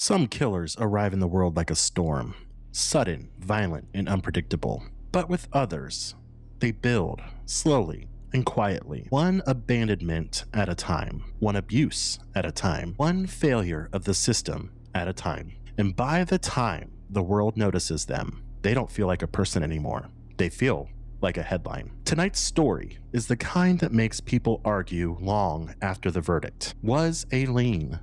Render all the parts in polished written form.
Some killers arrive in the world like a storm, sudden, violent, and unpredictable. But with others, they build slowly and quietly, one abandonment at a time, one abuse at a time, one failure of the system at a time. And by the time the world notices them, they don't feel like a person anymore. They feel like a headline. Tonight's story is the kind that makes people argue long after the verdict. Was Aileen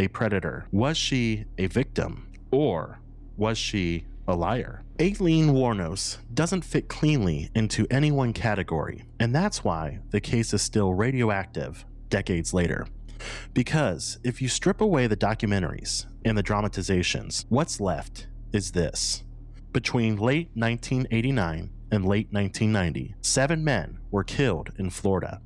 a predator? Was she a victim? Or was she a liar? Aileen Wuornos doesn't fit cleanly into any one category, and that's why the case is still radioactive decades later. Because if you strip away the documentaries and the dramatizations, what's left is this. Between late 1989 and late 1990, 7 men were killed in Florida,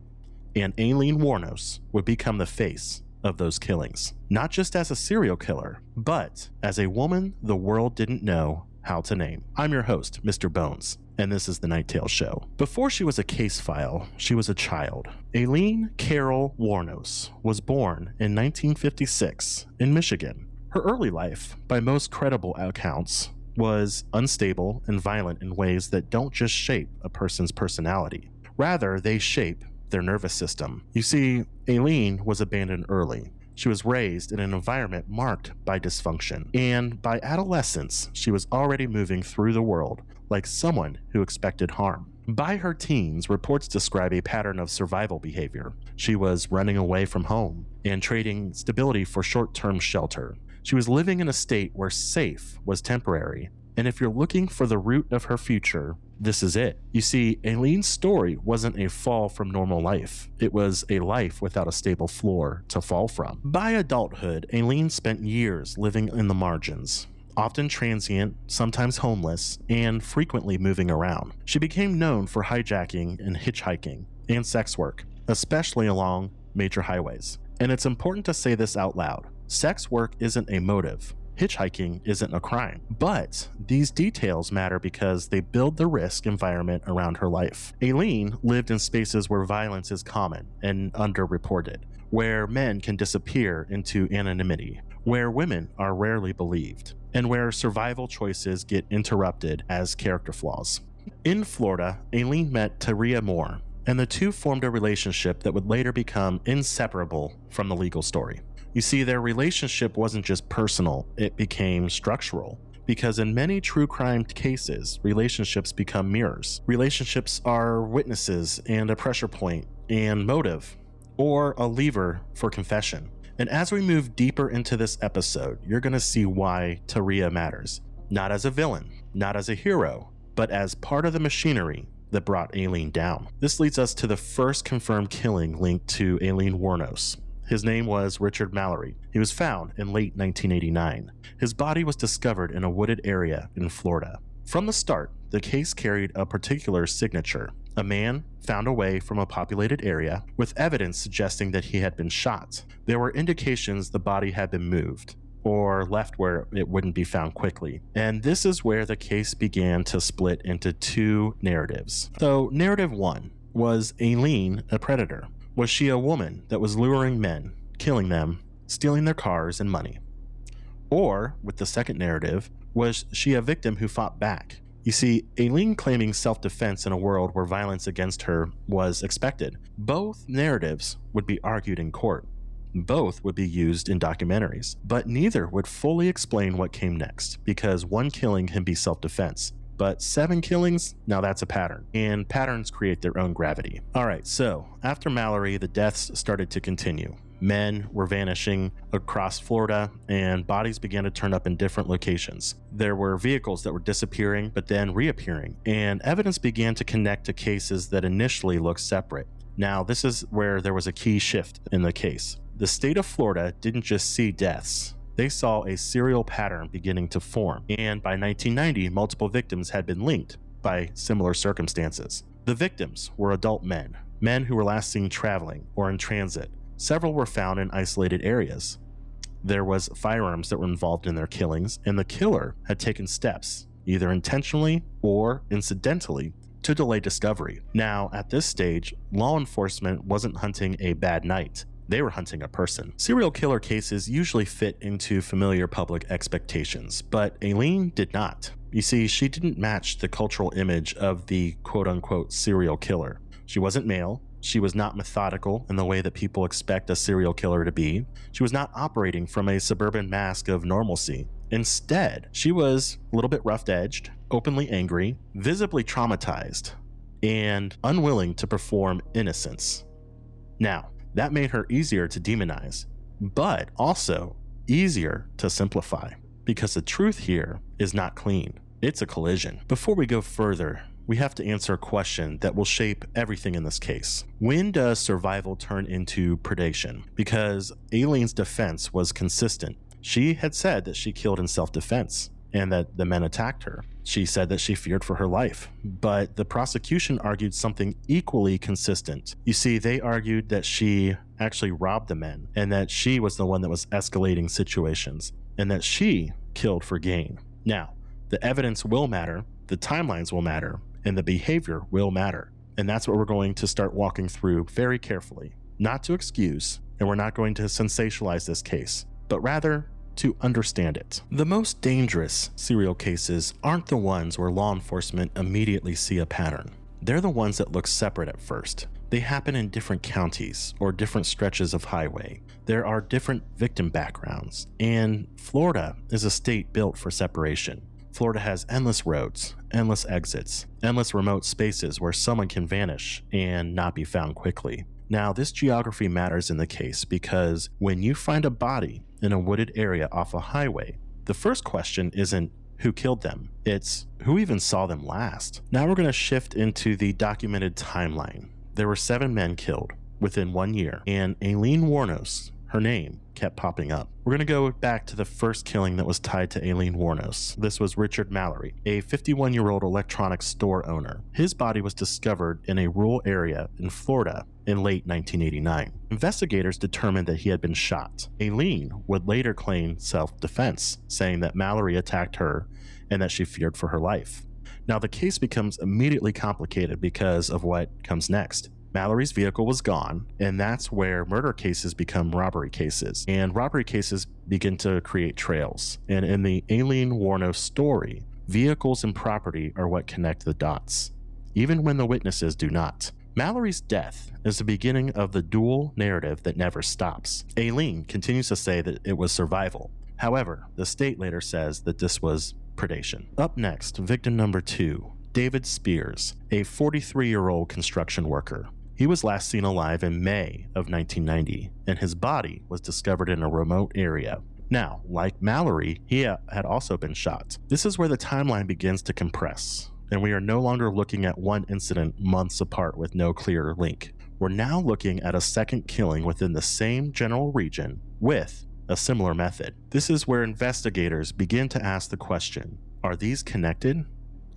and Aileen Wuornos would become the face of those killings. Not just as a serial killer, but as a woman the world didn't know how to name. I'm your host, Mr. Bones, and this is The Night Tales Show. Before she was a case file, she was a child. Aileen Carol Wuornos was born in 1956 in Michigan. Her early life, by most credible accounts, was unstable and violent in ways that don't just shape a person's personality. Rather, they shape their nervous system. You see, Aileen was abandoned early. She was raised in an environment marked by dysfunction, and by adolescence, she was already moving through the world like someone who expected harm. By her teens, reports describe a pattern of survival behavior. She was running away from home and trading stability for short-term shelter. She was living in a state where safe was temporary, and if you're looking for the root of her future, this is it. You see, Aileen's story wasn't a fall from normal life. It was a life without a stable floor to fall from. By adulthood, Aileen spent years living in the margins, often transient, sometimes homeless, and frequently moving around. She became known for hijacking and hitchhiking and sex work, especially along major highways. And it's important to say this out loud. Sex work isn't a motive. Hitchhiking isn't a crime. But these details matter because they build the risk environment around her life. Aileen lived in spaces where violence is common and underreported, where men can disappear into anonymity, where women are rarely believed, and where survival choices get interrupted as character flaws. In Florida, Aileen met Taria Moore, and the two formed a relationship that would later become inseparable from the legal story. You see, their relationship wasn't just personal, it became structural. Because in many true crime cases, relationships become mirrors. Relationships are witnesses and a pressure point and motive, or a lever for confession. And as we move deeper into this episode, you're going to see why Taria matters. Not as a villain, not as a hero, but as part of the machinery that brought Aileen down. This leads us to the first confirmed killing linked to Aileen Wuornos. His name was Richard Mallory. He was found in late 1989. His body was discovered in a wooded area in Florida. From the start, the case carried a particular signature. A man found away from a populated area with evidence suggesting that he had been shot. There were indications the body had been moved or left where it wouldn't be found quickly. And this is where the case began to split into two narratives. So narrative one, was Aileen a predator? Was she a woman that was luring men, killing them, stealing their cars and money? Or, with the second narrative, was she a victim who fought back? You see, Aileen claiming self-defense in a world where violence against her was expected. Both narratives would be argued in court. Both would be used in documentaries, but neither would fully explain what came next, because one killing can be self-defense. But 7 killings, now that's a pattern, and patterns create their own gravity. Alright, so after Mallory, the deaths started to continue. Men were vanishing across Florida, and bodies began to turn up in different locations. There were vehicles that were disappearing, but then reappearing, and evidence began to connect to cases that initially looked separate. Now, this is where there was a key shift in the case. The state of Florida didn't just see deaths. They saw a serial pattern beginning to form, and by 1990, multiple victims had been linked by similar circumstances. The victims were adult men who were last seen traveling or in transit. Several were found in isolated areas. There was firearms that were involved in their killings, and the killer had taken steps, either intentionally or incidentally, to delay discovery. Now, at this stage, law enforcement wasn't hunting a bad night. They were hunting a person. Serial killer cases usually fit into familiar public expectations, but Aileen did not. You see, she didn't match the cultural image of the quote-unquote serial killer. She wasn't male. She was not methodical in the way that people expect a serial killer to be. She was not operating from a suburban mask of normalcy. Instead, she was a little bit rough-edged, openly angry, visibly traumatized, and unwilling to perform innocence. Now, that made her easier to demonize, but also easier to simplify, because the truth here is not clean. It's a collision. Before we go further, we have to answer a question that will shape everything in this case. When does survival turn into predation? Because Aileen's defense was consistent. She had said that she killed in self-defense and that the men attacked her. She said that she feared for her life, but the prosecution argued something equally consistent. You see, they argued that she actually robbed the men and that she was the one that was escalating situations and that she killed for gain. Now, the evidence will matter, the timelines will matter, and the behavior will matter. And that's what we're going to start walking through very carefully. Not to excuse, and we're not going to sensationalize this case, but rather to understand it. The most dangerous serial cases aren't the ones where law enforcement immediately see a pattern. They're the ones that look separate at first. They happen in different counties or different stretches of highway. There are different victim backgrounds, and Florida is a state built for separation. Florida has endless roads, endless exits, endless remote spaces where someone can vanish and not be found quickly. Now, this geography matters in the case because when you find a body in a wooded area off a highway, the first question isn't who killed them, it's who even saw them last. Now we're going to shift into the documented timeline. There were 7 men killed within 1 year, and Aileen Wuornos, her name, kept popping up. We're going to go back to the first killing that was tied to Aileen Wuornos. This was Richard Mallory, a 51-year-old electronics store owner. His body was discovered in a rural area in Florida in late 1989. Investigators determined that he had been shot. Aileen would later claim self-defense, saying that Mallory attacked her and that she feared for her life. Now, the case becomes immediately complicated because of what comes next. Mallory's vehicle was gone, and that's where murder cases become robbery cases, and robbery cases begin to create trails. And in the Aileen Wuornos story, vehicles and property are what connect the dots, even when the witnesses do not. Mallory's death is the beginning of the dual narrative that never stops. Aileen continues to say that it was survival. However, the state later says that this was predation. Up next, victim number 2, David Spears, a 43-year-old construction worker. He was last seen alive in May of 1990, and his body was discovered in a remote area. Now, like Mallory, he had also been shot. This is where the timeline begins to compress, and we are no longer looking at one incident months apart with no clear link. We're now looking at a second killing within the same general region with a similar method. This is where investigators begin to ask the question, are these connected?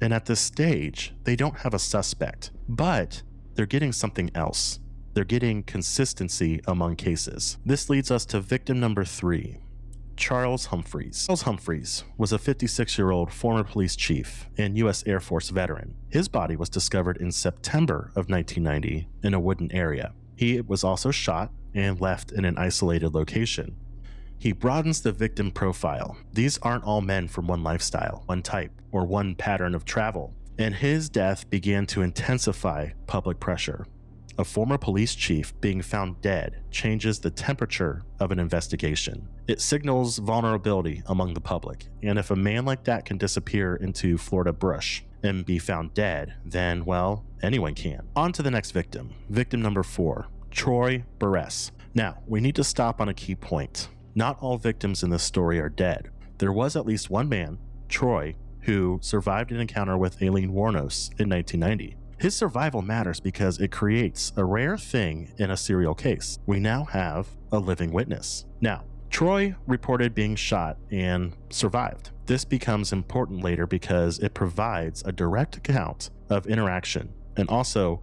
And at this stage, they don't have a suspect, but they're getting something else. They're getting consistency among cases. This leads us to victim number 3, Charles Humphreys. Charles Humphreys was a 56-year-old former police chief and U.S. Air Force veteran. His body was discovered in September of 1990 in a wooded area. He was also shot and left in an isolated location. He broadens the victim profile. These aren't all men from one lifestyle, one type, or one pattern of travel. And his death began to intensify public pressure. A former police chief being found dead changes the temperature of an investigation. It signals vulnerability among the public, and if a man like that can disappear into Florida brush and be found dead, then, well, anyone can. On to the next victim. Victim number 4, Troy Burress. Now, we need to stop on a key point. Not all victims in this story are dead. There was at least one man, Troy, who survived an encounter with Aileen Wuornos in 1990. His survival matters because it creates a rare thing in a serial case. We now have a living witness. Now, Troy reported being shot and survived. This becomes important later because it provides a direct account of interaction and also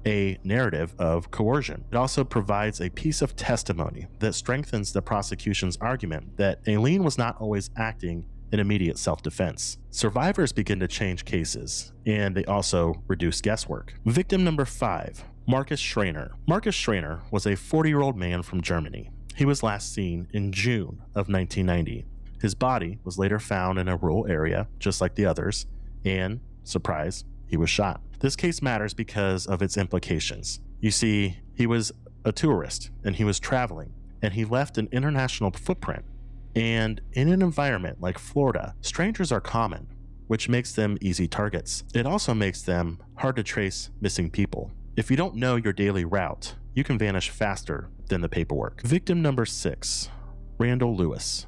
a narrative of coercion. It also provides a piece of testimony that strengthens the prosecution's argument that Aileen was not always acting in immediate self-defense. Survivors begin to change cases, and they also reduce guesswork. Victim number 5, Marcus Schreiner. Marcus Schreiner was a 40-year-old man from Germany. He was last seen in June of 1990. His body was later found in a rural area, just like the others, and, surprise, he was shot. This case matters because of its implications. You see, he was a tourist, and he was traveling, and he left an international footprint. And in an environment like Florida, strangers are common, which makes them easy targets. It also makes them hard to trace missing people. If you don't know your daily route, you can vanish faster than the paperwork. Victim number 6, Randall Lewis.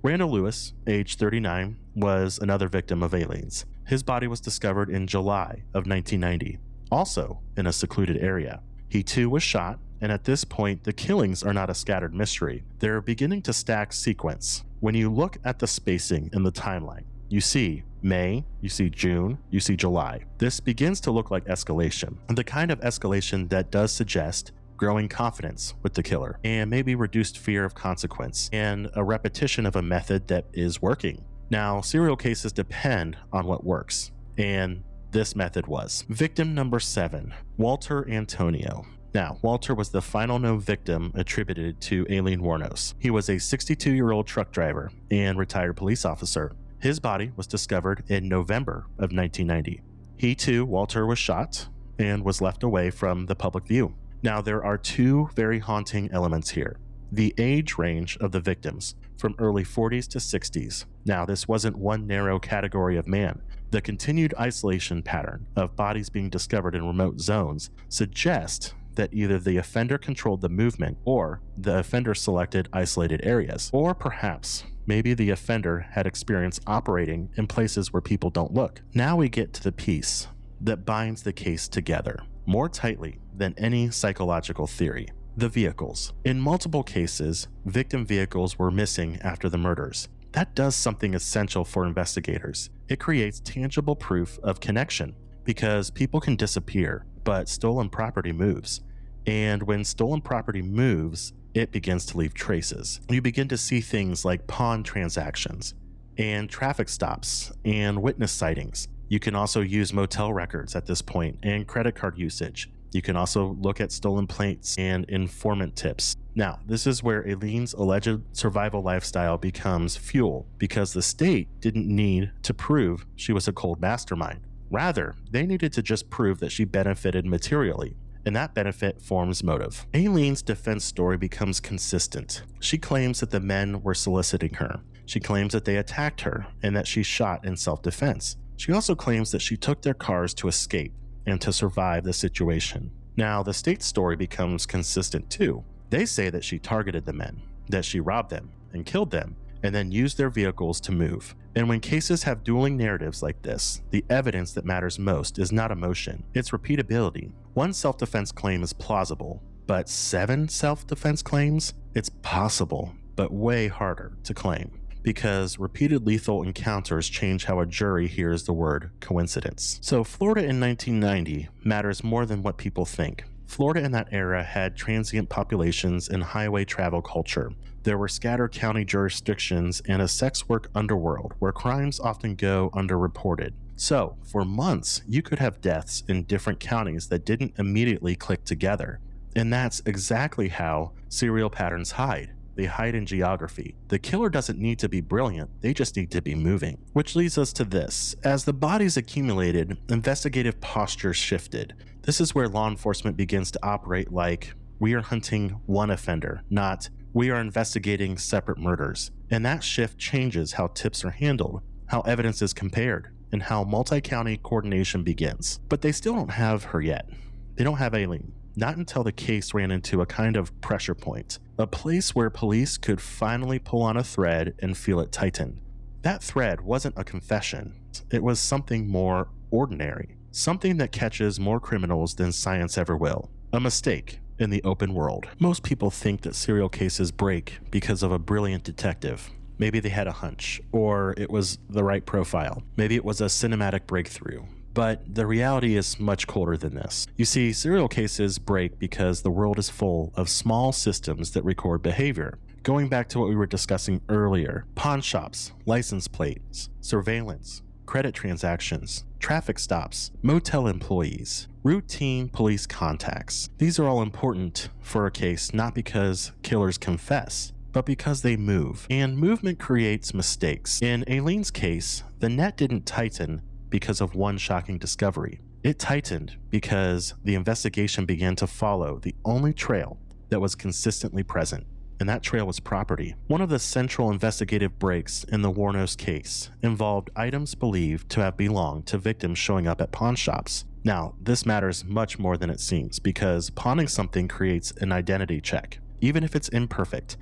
Randall Lewis, age 39, was another victim of Aileen's. His body was discovered in July of 1990, also in a secluded area. He too was shot, and at this point, the killings are not a scattered mystery. They're beginning to stack sequence. When you look at the spacing in the timeline, you see May, you see June, you see July. This begins to look like escalation, the kind of escalation that does suggest growing confidence with the killer, and maybe reduced fear of consequence, and a repetition of a method that is working. Now, serial cases depend on what works, and this method was. Victim number 7, Walter Antonio. Now, Walter was the final known victim attributed to Aileen Wuornos. He was a 62-year-old truck driver and retired police officer. His body was discovered in November of 1990. He too, Walter, was shot and was left away from the public view. Now, there are two very haunting elements here. The age range of the victims, from early 40s to 60s. Now, this wasn't one narrow category of man. The continued isolation pattern of bodies being discovered in remote zones suggests that either the offender controlled the movement or the offender selected isolated areas, or perhaps maybe the offender had experience operating in places where people don't look. Now we get to the piece that binds the case together more tightly than any psychological theory. The vehicles. In multiple cases, victim vehicles were missing after the murders. That does something essential for investigators. It creates tangible proof of connection, because people can disappear, but stolen property moves. And when stolen property moves, it begins to leave traces. You begin to see things like pawn transactions, and traffic stops, and witness sightings. You can also use motel records at this point, and credit card usage. You can also look at stolen plates and informant tips. Now, this is where Aileen's alleged survival lifestyle becomes fuel, because the state didn't need to prove she was a cold mastermind. Rather, they needed to just prove that she benefited materially, and that benefit forms motive. Aileen's defense story becomes consistent. She claims that the men were soliciting her. She claims that they attacked her and that she shot in self-defense. She also claims that she took their cars to escape and to survive the situation. Now, the state's story becomes consistent too. They say that she targeted the men, that she robbed them and killed them, and then used their vehicles to move. And when cases have dueling narratives like this, the evidence that matters most is not emotion, it's repeatability. One self-defense claim is plausible, but 7 self-defense claims? It's possible, but way harder to claim, because repeated lethal encounters change how a jury hears the word coincidence. So Florida in 1990 matters more than what people think. Florida in that era had transient populations and highway travel culture. There were scattered county jurisdictions and a sex work underworld where crimes often go underreported. So, for months, you could have deaths in different counties that didn't immediately click together. And that's exactly how serial patterns hide. They hide in geography. The killer doesn't need to be brilliant, they just need to be moving. Which leads us to this. As the bodies accumulated, investigative posture shifted. This is where law enforcement begins to operate like, we are hunting one offender, not, we are investigating separate murders. And that shift changes how tips are handled, how evidence is compared, and how multi-county coordination begins. But they still don't have her yet. They don't have Aileen. Not until the case ran into a kind of pressure point, a place where police could finally pull on a thread and feel it tighten. That thread wasn't a confession, it was something more ordinary, something that catches more criminals than science ever will. A mistake in the open world. Most people think that serial cases break because of a brilliant detective. Maybe they had a hunch, or it was the right profile. Maybe it was a cinematic breakthrough. But the reality is much colder than this. You see, serial cases break because the world is full of small systems that record behavior. Going back to what we were discussing earlier, pawn shops, license plates, surveillance, credit transactions, traffic stops, motel employees, routine police contacts. These are all important for a case not because killers confess, but because they move, and movement creates mistakes. In Aileen's case, the net didn't tighten because of one shocking discovery. It tightened because the investigation began to follow the only trail that was consistently present, and that trail was property. One of the central investigative breaks in the Wuornos case involved items believed to have belonged to victims showing up at pawn shops. Now, this matters much more than it seems, because pawning something creates an identity check. Even if it's imperfect,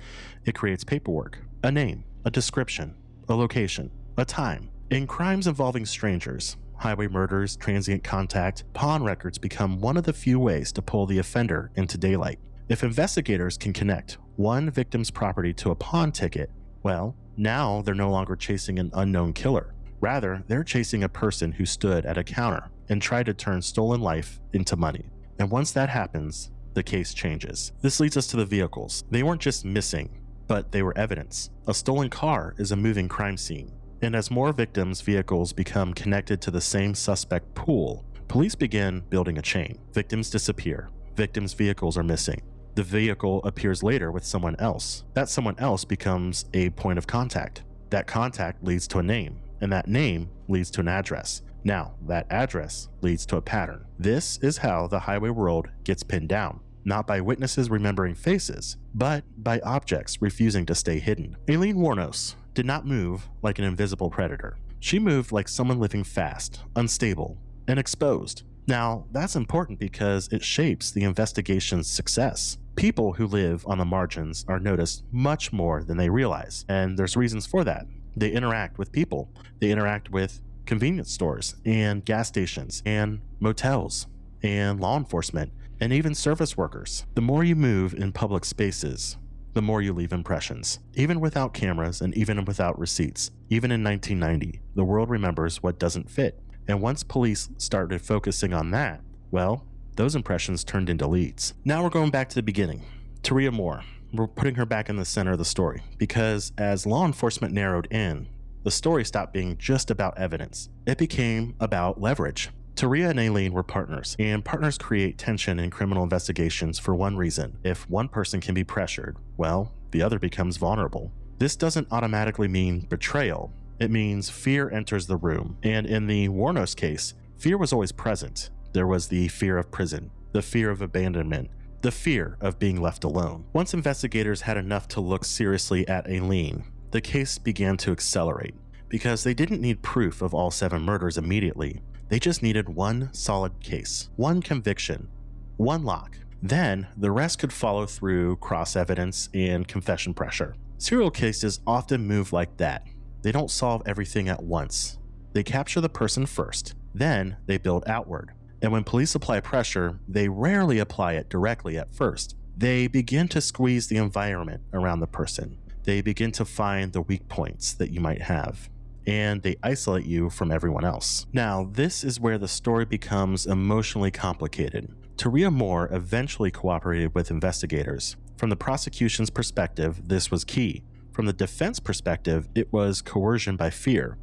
it creates paperwork, a name, a description, a location, a time. In crimes involving strangers, highway murders, transient contact, pawn records become one of the few ways to pull the offender into daylight. If investigators can connect one victim's property to a pawn ticket, well, now they're no longer chasing an unknown killer. Rather, they're chasing a person who stood at a counter and tried to turn stolen life into money. And once that happens, the case changes. This leads us to the vehicles. They weren't just missing, but they were evidence. A stolen car is a moving crime scene. And as more victims' vehicles become connected to the same suspect pool, police begin building a chain. Victims disappear. Victims' vehicles are missing. The vehicle appears later with someone else. That someone else becomes a point of contact. That contact leads to a name, and that name leads to an address. Now, that address leads to a pattern. This is how the highway world gets pinned down. Not by witnesses remembering faces, but by objects refusing to stay hidden. Aileen Wuornos did not move like an invisible predator. She moved like someone living fast, unstable, and exposed. Now, that's important because it shapes the investigation's success. People who live on the margins are noticed much more than they realize, and there's reasons for that. They interact with people. They interact with convenience stores and gas stations and motels and law enforcement and even service workers. The more you move in public spaces, the more you leave impressions. Even without cameras and even without receipts, even in 1990, the world remembers what doesn't fit. And once police started focusing on that, well, those impressions turned into leads. Now we're going back to the beginning. Taria Moore. We're putting her back in the center of the story because as law enforcement narrowed in, the story stopped being just about evidence. It became about leverage. Taria and Aileen were partners, and partners create tension in criminal investigations for one reason. If one person can be pressured, well, the other becomes vulnerable. This doesn't automatically mean betrayal. It means fear enters the room. And in the Wuornos case, fear was always present. There was the fear of prison, the fear of abandonment, the fear of being left alone. Once investigators had enough to look seriously at Aileen, the case began to accelerate because they didn't need proof of all 7 murders immediately. They just needed one solid case, one conviction, one lock. Then the rest could follow through cross-evidence and confession pressure. Serial cases often move like that. They don't solve everything at once. They capture the person first, then they build outward. And when police apply pressure, they rarely apply it directly at first. They begin to squeeze the environment around the person. They begin to find the weak points that you might have, and they isolate you from everyone else. Now, this is where the story becomes emotionally complicated. Taria Moore eventually cooperated with investigators. From the prosecution's perspective, this was key. From the defense perspective, it was coercion by fear.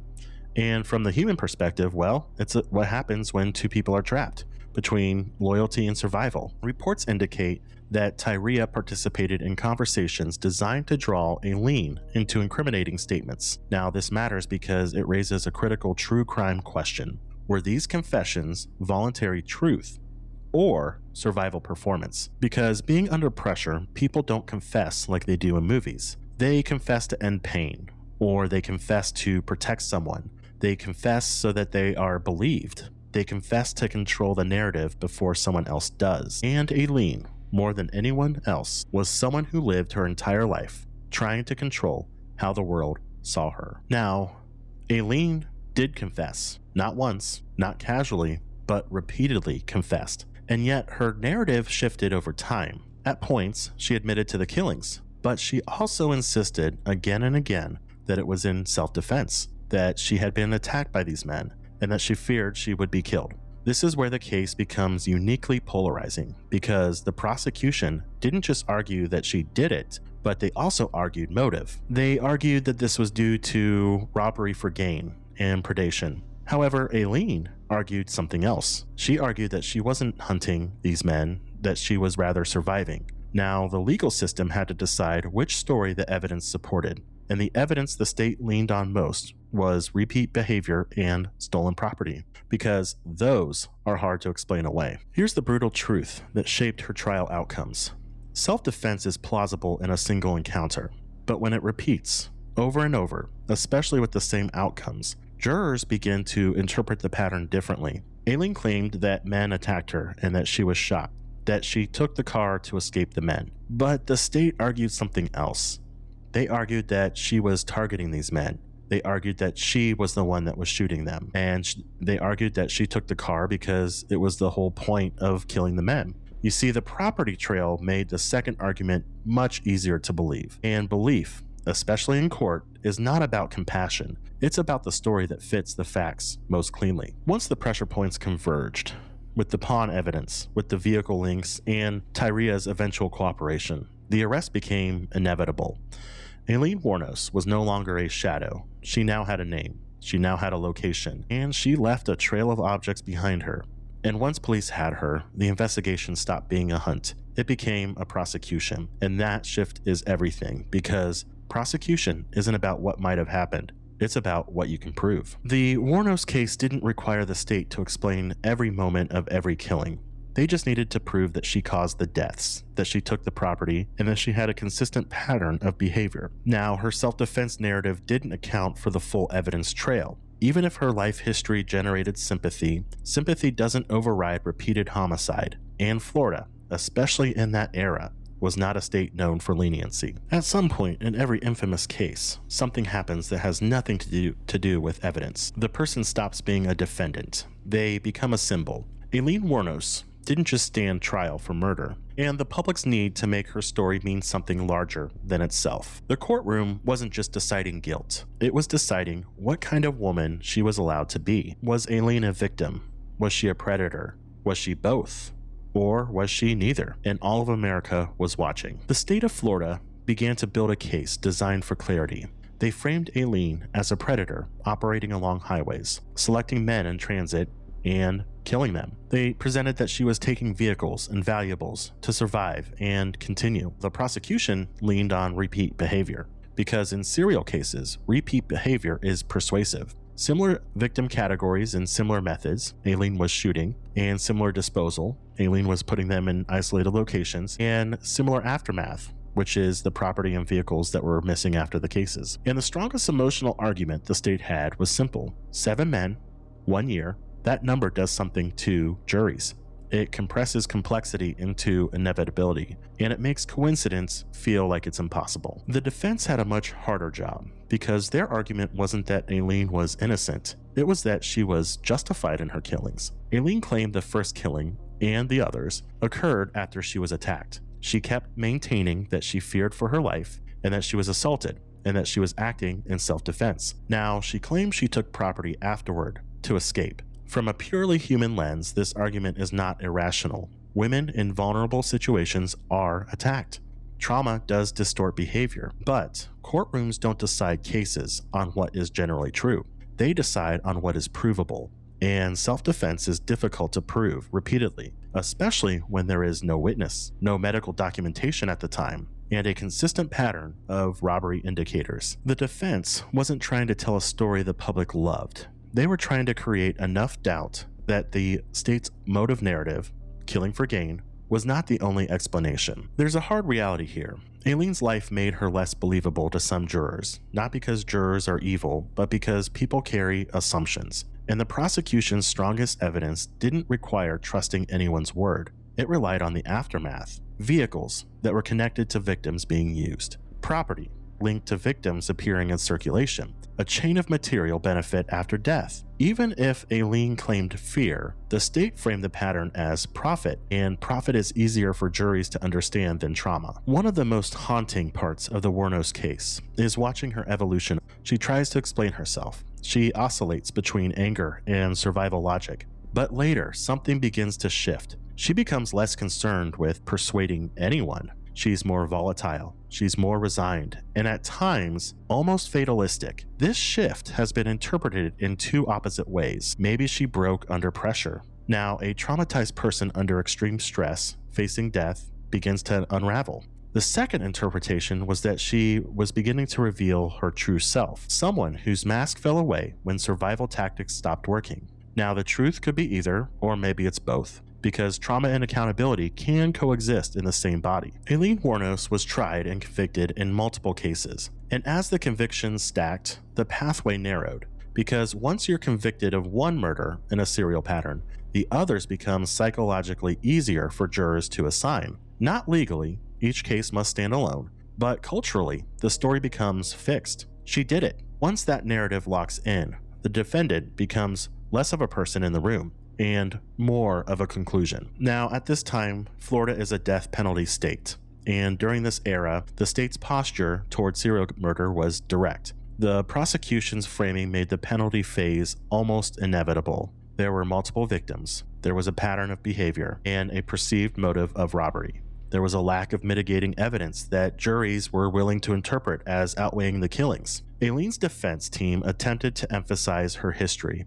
And from the human perspective, well, it's what happens when 2 people are trapped between loyalty and survival. Reports indicate that Taria participated in conversations designed to draw Aileen into incriminating statements. Now, this matters because it raises a critical true crime question. Were these confessions voluntary truth or survival performance? Because being under pressure, people don't confess like they do in movies. They confess to end pain, or they confess to protect someone. They confess so that they are believed. They confess to control the narrative before someone else does. And Aileen, more than anyone else, was someone who lived her entire life trying to control how the world saw her. Now, Aileen did confess. Not once, not casually, but repeatedly confessed. And yet her narrative shifted over time. At points, she admitted to the killings, but she also insisted again and again that it was in self-defense, that she had been attacked by these men, and that she feared she would be killed. This is where the case becomes uniquely polarizing, because the prosecution didn't just argue that she did it, but they also argued motive. They argued that this was due to robbery for gain and predation. However, Aileen argued something else. She argued that she wasn't hunting these men, that she was rather surviving. Now, the legal system had to decide which story the evidence supported, and the evidence the state leaned on most was repeat behavior and stolen property, because those are hard to explain away. Here's the brutal truth that shaped her trial outcomes. Self-defense is plausible in a single encounter, but when it repeats over and over, especially with the same outcomes, jurors begin to interpret the pattern differently. Aileen claimed that men attacked her and that she was shot, that she took the car to escape the men. But the state argued something else. They argued that she was targeting these men. They argued that she was the one that was shooting them. And they argued that she took the car because it was the whole point of killing the men. You see, the property trail made the second argument much easier to believe. And belief, especially in court, is not about compassion. It's about the story that fits the facts most cleanly. Once the pressure points converged, with the pawn evidence, with the vehicle links, and Tyria's eventual cooperation, the arrest became inevitable. Aileen Wuornos was no longer a shadow. She now had a name, she now had a location, and she left a trail of objects behind her. And once police had her, the investigation stopped being a hunt. It became a prosecution, and that shift is everything, because prosecution isn't about what might have happened. It's about what you can prove. The Wuornos case didn't require the state to explain every moment of every killing. They just needed to prove that she caused the deaths, that she took the property, and that she had a consistent pattern of behavior. Now, her self-defense narrative didn't account for the full evidence trail. Even if her life history generated sympathy, sympathy doesn't override repeated homicide. And Florida, especially in that era, was not a state known for leniency. At some point in every infamous case, something happens that has nothing to do with evidence. The person stops being a defendant. They become a symbol. Aileen Wuornos didn't just stand trial for murder, and the public's need to make her story mean something larger than itself. The courtroom wasn't just deciding guilt. It was deciding what kind of woman she was allowed to be. Was Aileen a victim? Was she a predator? Was she both? Or was she neither? And all of America was watching. The state of Florida began to build a case designed for clarity. They framed Aileen as a predator operating along highways, selecting men in transit, and killing them. They presented that she was taking vehicles and valuables to survive and continue. The prosecution leaned on repeat behavior, because in serial cases, repeat behavior is persuasive. Similar victim categories and similar methods, Aileen was shooting, and similar disposal, Aileen was putting them in isolated locations, and similar aftermath, which is the property and vehicles that were missing after the cases. And the strongest emotional argument the state had was simple. 7 men, 1 year, that number does something to juries. It compresses complexity into inevitability, and it makes coincidence feel like it's impossible. The defense had a much harder job, because their argument wasn't that Aileen was innocent. It was that she was justified in her killings. Aileen claimed the first killing, and the others, occurred after she was attacked. She kept maintaining that she feared for her life, and that she was assaulted, and that she was acting in self-defense. Now, she claims she took property afterward to escape. From a purely human lens, this argument is not irrational. Women in vulnerable situations are attacked. Trauma does distort behavior, but courtrooms don't decide cases on what is generally true. They decide on what is provable, and self-defense is difficult to prove repeatedly, especially when there is no witness, no medical documentation at the time, and a consistent pattern of robbery indicators. The defense wasn't trying to tell a story the public loved. They were trying to create enough doubt that the state's motive narrative, killing for gain, was not the only explanation. There's a hard reality here. Aileen's life made her less believable to some jurors, not because jurors are evil, but because people carry assumptions. And the prosecution's strongest evidence didn't require trusting anyone's word. It relied on the aftermath. Vehicles that were connected to victims being used. Property linked to victims appearing in circulation. A chain of material benefit after death. Even if Aileen claimed fear, the state framed the pattern as profit, and profit is easier for juries to understand than trauma. One of the most haunting parts of the Wuornos case is watching her evolution. She tries to explain herself. She oscillates between anger and survival logic. But later, something begins to shift. She becomes less concerned with persuading anyone. She's more volatile, she's more resigned, and at times, almost fatalistic. This shift has been interpreted in two opposite ways. Maybe she broke under pressure. Now, a traumatized person under extreme stress, facing death, begins to unravel. The second interpretation was that she was beginning to reveal her true self, someone whose mask fell away when survival tactics stopped working. Now, the truth could be either, or maybe it's both, because trauma and accountability can coexist in the same body. Aileen Wuornos was tried and convicted in multiple cases, and as the convictions stacked, the pathway narrowed, because once you're convicted of one murder in a serial pattern, the others become psychologically easier for jurors to assign. Not legally, each case must stand alone, but culturally, the story becomes fixed. She did it. Once that narrative locks in, the defendant becomes less of a person in the room and more of a conclusion. Now, at this time, Florida is a death penalty state, and during this era, the state's posture toward serial murder was direct. The prosecution's framing made the penalty phase almost inevitable. There were multiple victims, there was a pattern of behavior, and a perceived motive of robbery. There was a lack of mitigating evidence that juries were willing to interpret as outweighing the killings. Aileen's defense team attempted to emphasize her history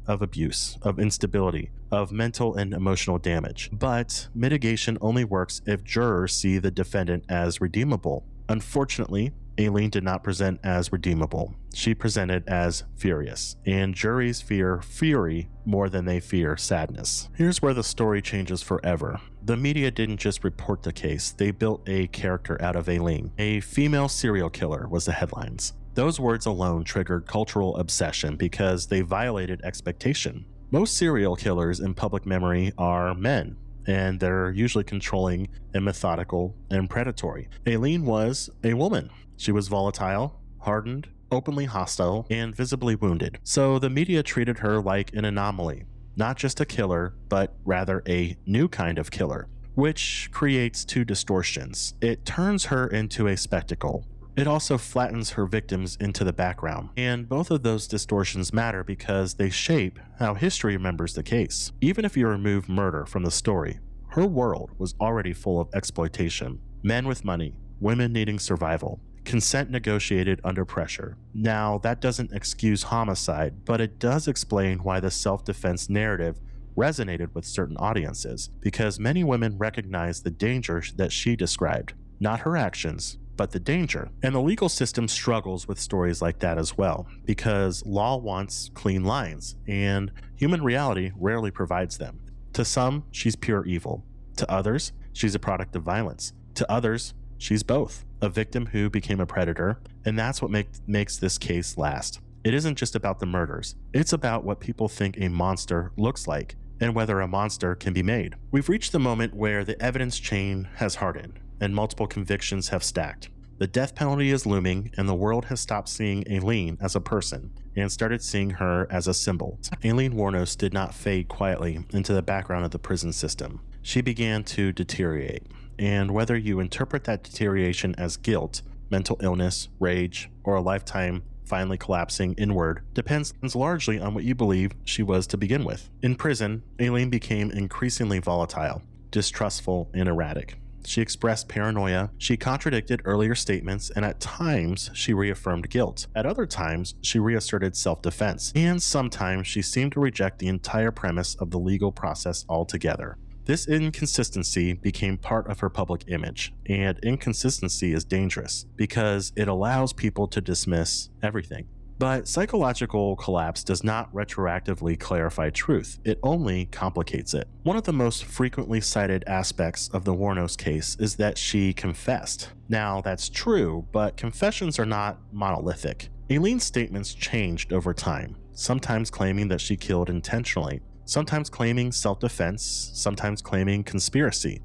of abuse, of instability, of mental and emotional damage. But mitigation only works if jurors see the defendant as redeemable. Unfortunately, Aileen did not present as redeemable. She presented as furious, and juries fear fury more than they fear sadness. Here's where the story changes forever. The media didn't just report the case, they built a character out of Aileen. A female serial killer was the headlines. Those words alone triggered cultural obsession because they violated expectation. Most serial killers in public memory are men, and they're usually controlling and methodical and predatory. Aileen was a woman. She was volatile, hardened, openly hostile, and visibly wounded. So the media treated her like an anomaly, not just a killer, but rather a new kind of killer, which creates two distortions. It turns her into a spectacle. It also flattens her victims into the background, and both of those distortions matter because they shape how history remembers the case. Even if you remove murder from the story, her world was already full of exploitation. Men with money, women needing survival, consent negotiated under pressure. Now, that doesn't excuse homicide, but it does explain why the self-defense narrative resonated with certain audiences, because many women recognized the danger that she described, not her actions, but the danger. And the legal system struggles with stories like that as well, because law wants clean lines, and human reality rarely provides them. To some, she's pure evil. To others, she's a product of violence. To others, she's both, a victim who became a predator, and that's what makes this case last. It isn't just about the murders, it's about what people think a monster looks like, and whether a monster can be made. We've reached the moment where the evidence chain has hardened, and multiple convictions have stacked. The death penalty is looming, and the world has stopped seeing Aileen as a person, and started seeing her as a symbol. Aileen Wuornos did not fade quietly into the background of the prison system. She began to deteriorate, and whether you interpret that deterioration as guilt, mental illness, rage, or a lifetime finally collapsing inward depends largely on what you believe she was to begin with. In prison, Aileen became increasingly volatile, distrustful, and erratic. She expressed paranoia, she contradicted earlier statements, and at times she reaffirmed guilt. At other times, she reasserted self-defense, and sometimes she seemed to reject the entire premise of the legal process altogether. This inconsistency became part of her public image, and inconsistency is dangerous because it allows people to dismiss everything. But psychological collapse does not retroactively clarify truth, it only complicates it. One of the most frequently cited aspects of the Wuornos case is that she confessed. Now, that's true, but confessions are not monolithic. Aileen's statements changed over time, sometimes claiming that she killed intentionally, sometimes claiming self-defense, sometimes claiming conspiracy,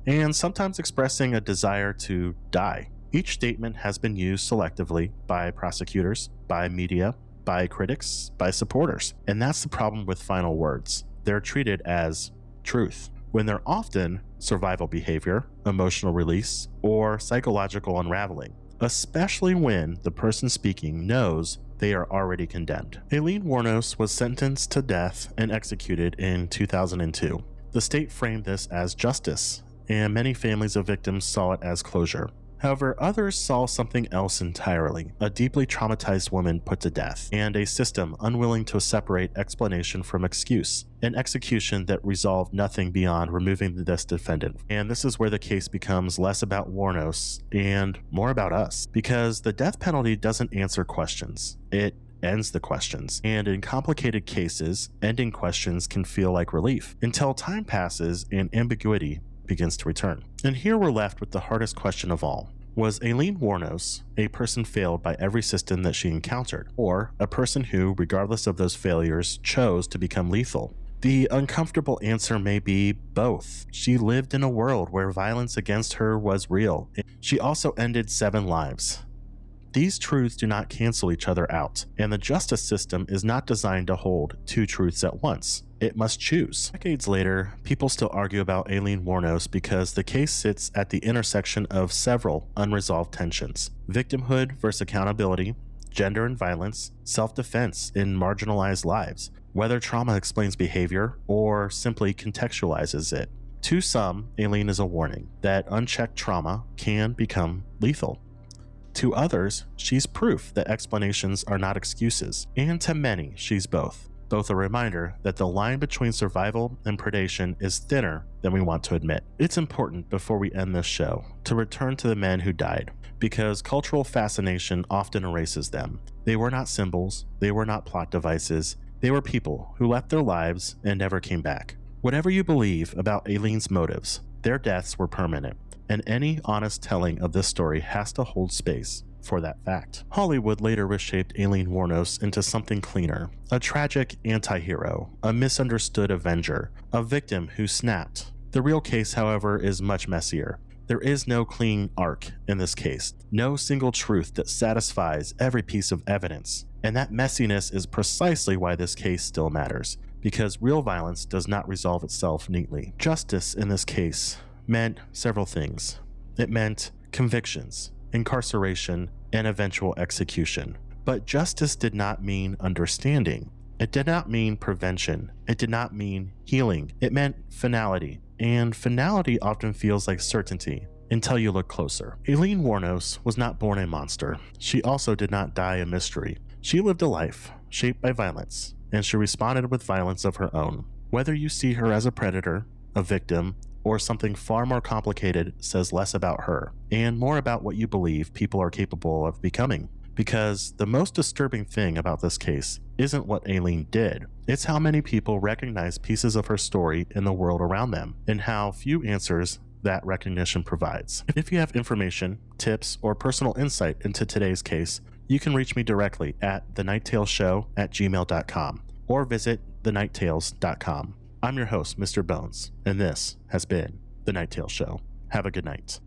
and sometimes expressing a desire to die. Each statement has been used selectively by prosecutors, by media, by critics, by supporters. And that's the problem with final words. They're treated as truth, when they're often survival behavior, emotional release, or psychological unraveling, especially when the person speaking knows they are already condemned. Aileen Wuornos was sentenced to death and executed in 2002. The state framed this as justice, and many families of victims saw it as closure. However, others saw something else entirely: a deeply traumatized woman put to death, and a system unwilling to separate explanation from excuse, an execution that resolved nothing beyond removing this defendant. And this is where the case becomes less about Wuornos and more about us, because the death penalty doesn't answer questions. It ends the questions, and in complicated cases, ending questions can feel like relief until time passes and ambiguity begins to return. And here we're left with the hardest question of all. Was Aileen Wuornos a person failed by every system that she encountered, or a person who, regardless of those failures, chose to become lethal? The uncomfortable answer may be both. She lived in a world where violence against her was real. She also ended 7 lives. These truths do not cancel each other out, and the justice system is not designed to hold 2 truths at once. It must choose. Decades later, people still argue about Aileen Wuornos because the case sits at the intersection of several unresolved tensions: victimhood versus accountability, gender and violence, self-defense in marginalized lives, whether trauma explains behavior or simply contextualizes it. To some, Aileen is a warning that unchecked trauma can become lethal. To others, she's proof that explanations are not excuses, and to many, she's both a reminder that the line between survival and predation is thinner than we want to admit. It's important, before we end this show, to return to the men who died, because cultural fascination often erases them. They were not symbols, they were not plot devices, they were people who left their lives and never came back. Whatever you believe about Aileen's motives, their deaths were permanent, and any honest telling of this story has to hold space for that fact. Hollywood later reshaped Aileen Wuornos into something cleaner: a tragic anti-hero, a misunderstood avenger, a victim who snapped. The real case, however, is much messier. There is no clean arc in this case, no single truth that satisfies every piece of evidence, and that messiness is precisely why this case still matters, because real violence does not resolve itself neatly. Justice in this case meant several things. It meant convictions, incarceration, and eventual execution. But justice did not mean understanding. It did not mean prevention. It did not mean healing. It meant finality. And finality often feels like certainty until you look closer. Aileen Wuornos was not born a monster. She also did not die a mystery. She lived a life shaped by violence, and she responded with violence of her own. Whether you see her as a predator, a victim, or something far more complicated, says less about her and more about what you believe people are capable of becoming. Because the most disturbing thing about this case isn't what Aileen did, it's how many people recognize pieces of her story in the world around them, and how few answers that recognition provides. If you have information, tips, or personal insight into today's case, you can reach me directly at TheNightTalesShow@gmail.com or visit TheNightTales.com. I'm your host, Mr. Bones, and this has been The Night Tales Show. Have a good night.